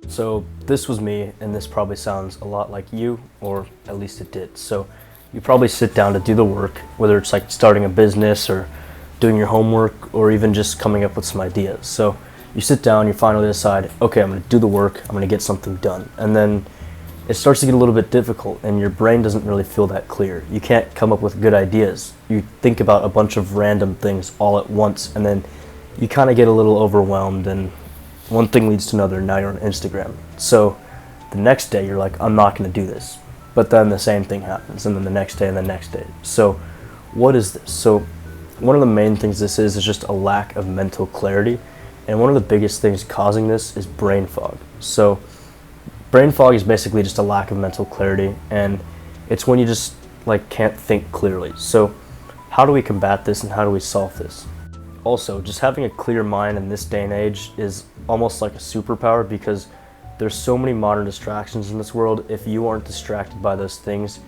So this was me, and this probably sounds a lot like you, or at least it did. So you probably sit down to do the work, whether it's like starting a business or doing your homework or even just coming up with some ideas. So you sit down, you finally decide, okay, I'm going to do the work, I'm going to get something done. And then it starts to get a little bit difficult and your brain doesn't really feel that clear. You can't come up with good ideas. You think about a bunch of random things all at once, and then you kind of get a little overwhelmed, and one thing leads to another, and now you're on Instagram. So the next day you're like, I'm not going to do this. But then the same thing happens, and then the next day and the next day. So what is this? So one of the main things this is just a lack of mental clarity. And one of the biggest things causing this is brain fog. So brain fog is basically just a lack of mental clarity, and it's when you just like can't think clearly. So how do we combat this and how do we solve this? Also, just having a clear mind in this day and age is almost like a superpower, because there's so many modern distractions in this world. If you aren't distracted by those things,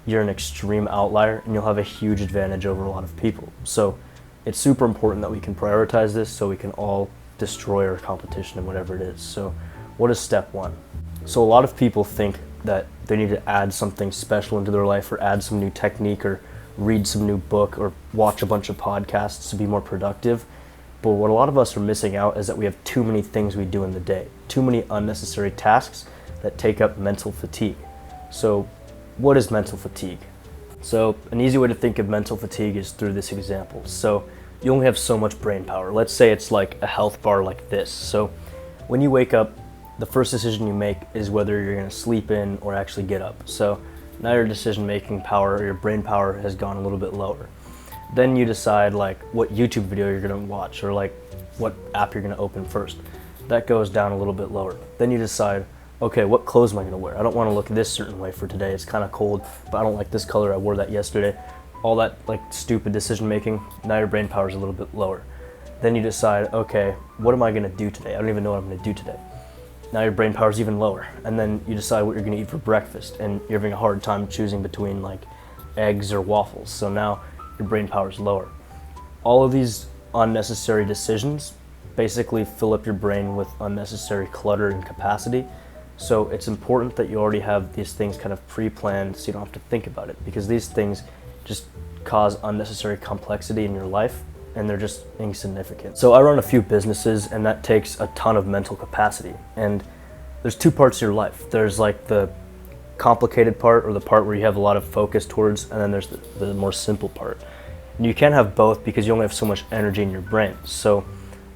you're an extreme outlier and you'll have a huge advantage over a lot of people. So it's super important that we can prioritize this so we can all destroy our competition in whatever it is. So what is step one? So a lot of people think that they need to add something special into their life, or add some new technique, or read some new book, or watch a bunch of podcasts to be more productive. But what a lot of us are missing out is that we have too many things we do in the day, too many unnecessary tasks that take up mental fatigue. So what is mental fatigue? So an easy way to think of mental fatigue is through this example. So you only have so much brain power. Let's say it's like a health bar like this. So when you wake up, the first decision you make is whether you're going to sleep in or actually get up. So now your decision-making power, or your brain power, has gone a little bit lower. Then you decide like what YouTube video you're going to watch, or like what app you're going to open first. That goes down a little bit lower. Then you decide, okay, what clothes am I going to wear? I don't want to look this certain way for today. It's kind of cold, but I don't like this color. I wore that yesterday. All that like stupid decision-making, now your brain power is a little bit lower. Then you decide, okay, what am I going to do today? I don't even know what I'm going to do today. Now your brain power is even lower. And then you decide what you're going to eat for breakfast, and you're having a hard time choosing between like eggs or waffles. So now your brain power is lower. All of these unnecessary decisions basically fill up your brain with unnecessary clutter and capacity. So it's important that you already have these things kind of pre-planned so you don't have to think about it, because these things just cause unnecessary complexity in your life, and they're just insignificant. So I run a few businesses, and that takes a ton of mental capacity. And there's two parts of your life. There's like the complicated part, or the part where you have a lot of focus towards, and then there's the more simple part. And you can't have both because you only have so much energy in your brain. So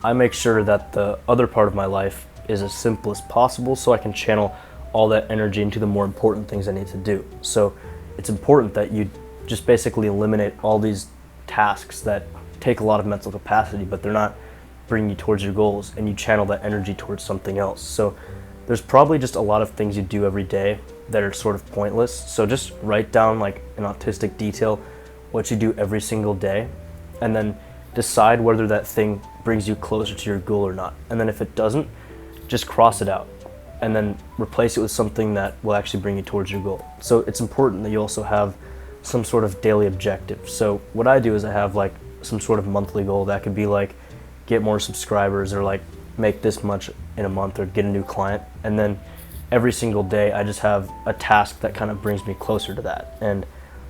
I make sure that the other part of my life is as simple as possible, so I can channel all that energy into the more important things I need to do. So it's important that you just basically eliminate all these tasks that take a lot of mental capacity, but they're not bringing you towards your goals, and you channel that energy towards something else. So there's probably just a lot of things you do every day that are sort of pointless. So just write down like in autistic detail what you do every single day, and then decide whether that thing brings you closer to your goal or not. And then if it doesn't, just cross it out and then replace it with something that will actually bring you towards your goal. So it's important that you also have some sort of daily objective. So what I do is I have like some sort of monthly goal that could be like get more subscribers, or like make this much in a month, or get a new client. And then every single day I just have a task that kind of brings me closer to that, and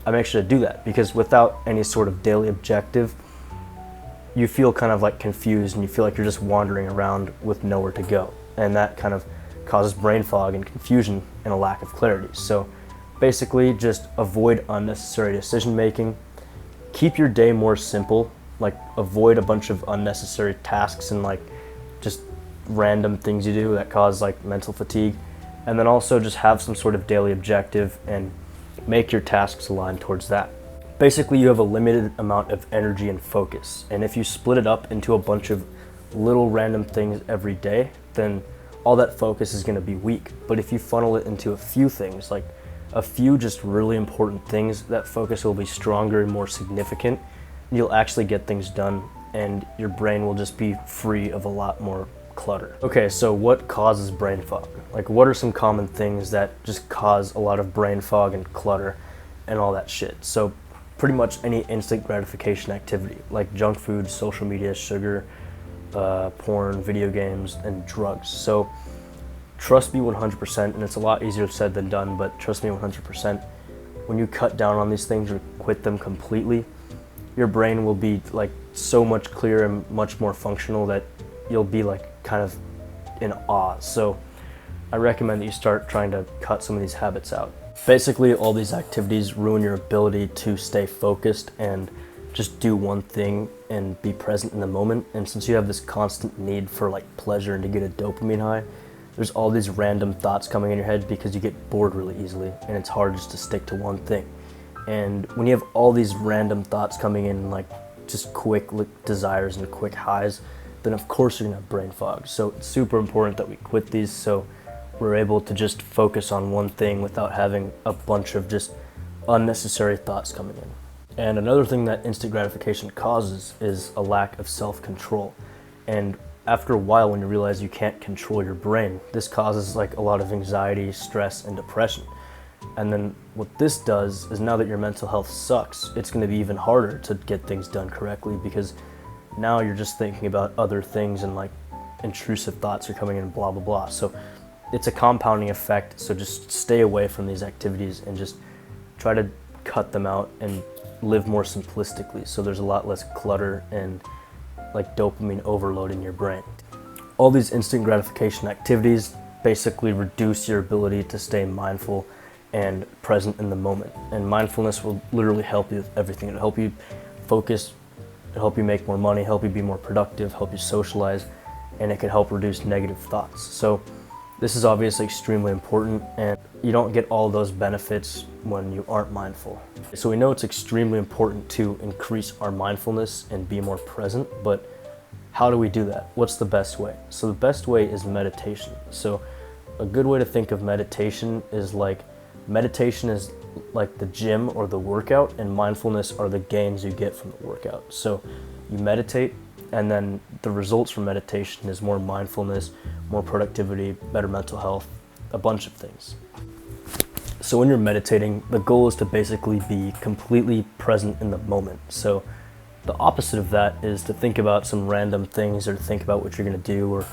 I make sure to do that, because without any sort of daily objective, you feel kind of like confused, and you feel like you're just wandering around with nowhere to go, and that kind of causes brain fog and confusion and a lack of clarity. So basically just avoid unnecessary decision making. Keep your day more simple, like avoid a bunch of unnecessary tasks and like just random things you do that cause like mental fatigue. And then also just have some sort of daily objective and make your tasks align towards that. Basically, you have a limited amount of energy and focus, and if you split it up into a bunch of little random things every day, then all that focus is going to be weak. But if you funnel it into a few things, like a few just really important things, that focus will be stronger and more significant. You'll actually get things done, and your brain will just be free of a lot more clutter. Okay, so what causes brain fog? Like, what are some common things that just cause a lot of brain fog and clutter and all that shit? So pretty much any instant gratification activity, like junk food, social media, sugar, porn, video games, and drugs. So trust me 100%, and it's a lot easier said than done, but trust me 100%, when you cut down on these things or quit them completely, your brain will be like so much clearer and much more functional that you'll be like kind of in awe. So I recommend that you start trying to cut some of these habits out. Basically, all these activities ruin your ability to stay focused and just do one thing and be present in the moment. And since you have this constant need for like pleasure and to get a dopamine high, there's all these random thoughts coming in your head because you get bored really easily and it's hard just to stick to one thing. And when you have all these random thoughts coming in, like just quick desires and quick highs, then of course you're gonna have brain fog. So it's super important that we quit these so we're able to just focus on one thing without having a bunch of just unnecessary thoughts coming in. And another thing that instant gratification causes is a lack of self-control. And after a while, when you realize you can't control your brain, this causes like a lot of anxiety, stress, and depression. And then what this does is, now that your mental health sucks, it's going to be even harder to get things done correctly because now you're just thinking about other things and like intrusive thoughts are coming in and blah, blah, blah. So it's a compounding effect. So just stay away from these activities and just try to cut them out and live more simplistically. So there's a lot less clutter and like dopamine overload in your brain. All these instant gratification activities basically reduce your ability to stay mindful and present in the moment. And mindfulness will literally help you with everything. It'll help you focus, it'll help you make more money, help you be more productive, help you socialize, and it can help reduce negative thoughts. So this is obviously extremely important, and you don't get all those benefits when you aren't mindful. So we know it's extremely important to increase our mindfulness and be more present, but how do we do that? What's the best way? So the best way is meditation. So a good way to think of meditation is like the gym or the workout, and mindfulness are the gains you get from the workout. So you meditate, and then the results from meditation is more mindfulness, more productivity, better mental health, a bunch of things. So when you're meditating, the goal is to basically be completely present in the moment. So the opposite of that is to think about some random things or think about what you're gonna do or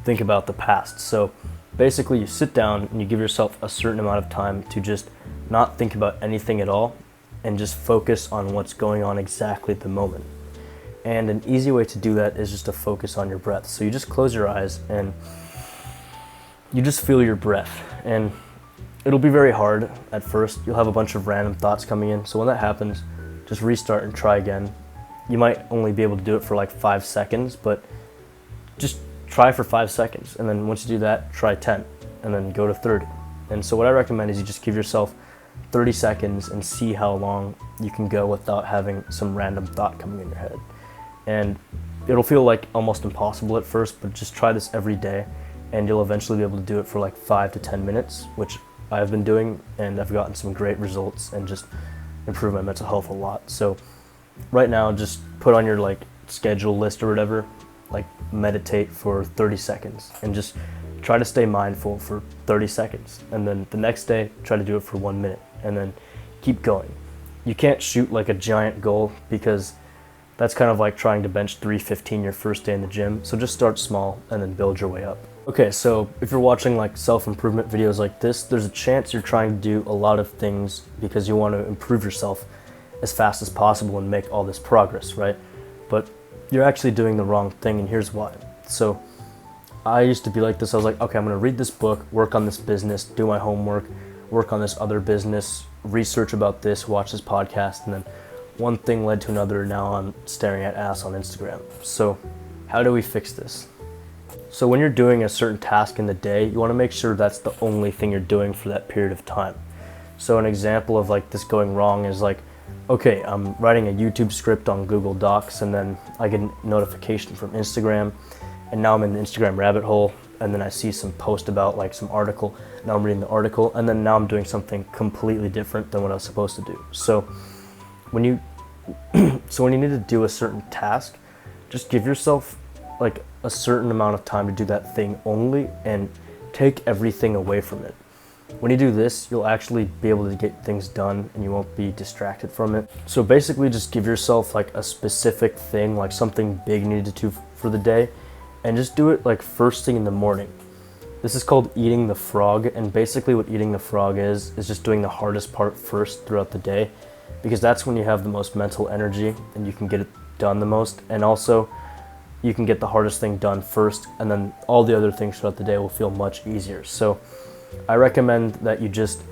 think about the past. So basically you sit down and you give yourself a certain amount of time to just not think about anything at all and just focus on what's going on exactly at the moment. And an easy way to do that is just to focus on your breath. So you just close your eyes and you just feel your breath. And it'll be very hard at first. You'll have a bunch of random thoughts coming in. So when that happens, just restart and try again. You might only be able to do it for like 5 seconds, but just try for 5 seconds. And then once you do that, try 10 and then go to 30. And so what I recommend is you just give yourself 30 seconds and see how long you can go without having some random thought coming in your head. And it'll feel like almost impossible at first, but just try this every day and you'll eventually be able to do it for like 5 to 10 minutes, which I've been doing, and I've gotten some great results and just improved my mental health a lot. So right now, just put on your like schedule list or whatever, like meditate for 30 seconds and just try to stay mindful for 30 seconds. And then the next day, try to do it for 1 minute and then keep going. You can't shoot like a giant goal because that's kind of like trying to bench 315 your first day in the gym. So just start small and then build your way up. Okay, so if you're watching like self-improvement videos like this, there's a chance you're trying to do a lot of things because you want to improve yourself as fast as possible and make all this progress, right? But you're actually doing the wrong thing, and here's why. So I used to be like this. I was like, okay, I'm gonna read this book, work on this business, do my homework, work on this other business, research about this, watch this podcast, and then one thing led to another. Now I'm staring at ass on Instagram. So how do we fix this? So when you're doing a certain task in the day, you want to make sure that's the only thing you're doing for that period of time. So an example of like this going wrong is like, okay, I'm writing a YouTube script on Google Docs, and then I get a notification from Instagram, and now I'm in the Instagram rabbit hole, and then I see some post about like some article, now I'm reading the article, and then now I'm doing something completely different than what I was supposed to do. So when you need to do a certain task, just give yourself like a certain amount of time to do that thing only and take everything away from it. When you do this, you'll actually be able to get things done and you won't be distracted from it. So basically just give yourself like a specific thing, like something big you need to do for the day, and just do it like first thing in the morning. This is called eating the frog, and basically what eating the frog is just doing the hardest part first throughout the day, because that's when you have the most mental energy and you can get it done the most, and also you can get the hardest thing done first, and then all the other things throughout the day will feel much easier. So I recommend that you just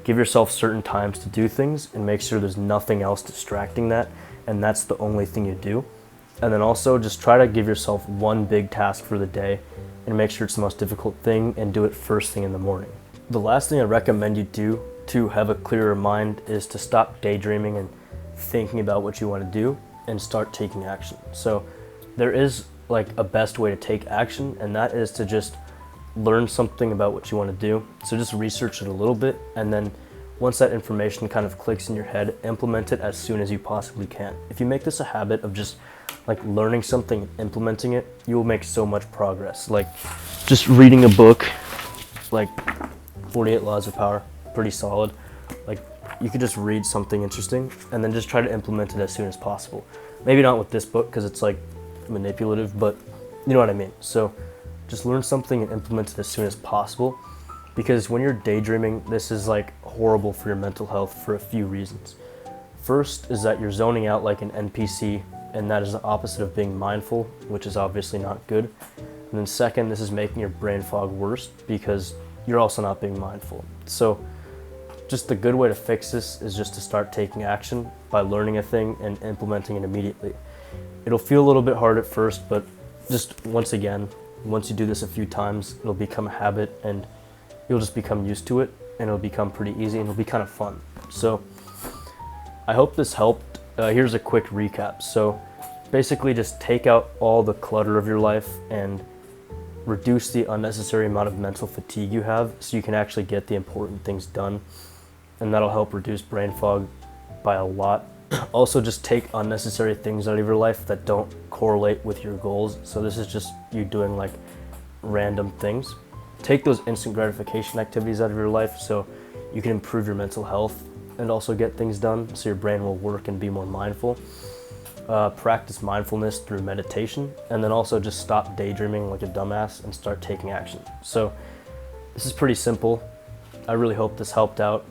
give yourself certain times to do things and make sure there's nothing else distracting that, and that's the only thing you do. And then also just try to give yourself one big task for the day and make sure it's the most difficult thing, and do it first thing in the morning. The last thing I recommend you do to have a clearer mind is to stop daydreaming and thinking about what you want to do and start taking action. So there is like a best way to take action, and that is to just learn something about what you want to do. So just research it a little bit, and then once that information kind of clicks in your head, implement it as soon as you possibly can. If you make this a habit of just like learning something and implementing it, you will make so much progress. Like just reading a book, like 48 Laws of Power, pretty solid. Like you could just read something interesting and then just try to implement it as soon as possible. Maybe not with this book because it's like manipulative, but you know what I mean. So just learn something and implement it as soon as possible, because when you're daydreaming, this is like horrible for your mental health for a few reasons. First is that you're zoning out like an NPC, and that is the opposite of being mindful, which is obviously not good. And then second, this is making your brain fog worse because you're also not being mindful. So just the good way to fix this is just to start taking action by learning a thing and implementing it immediately. It'll feel a little bit hard at first, but just once you do this a few times, it'll become a habit and you'll just become used to it, and it'll become pretty easy and it'll be kind of fun. So I hope this helped. Here's a quick recap. So basically just take out all the clutter of your life and reduce the unnecessary amount of mental fatigue you have so you can actually get the important things done, and that'll help reduce brain fog by a lot. Also, just take unnecessary things out of your life that don't correlate with your goals. So this is just you doing like random things. Take those instant gratification activities out of your life so you can improve your mental health and also get things done so your brain will work and be more mindful. Practice mindfulness through meditation, and then also just stop daydreaming like a dumbass and start taking action. So this is pretty simple. I really hope this helped out.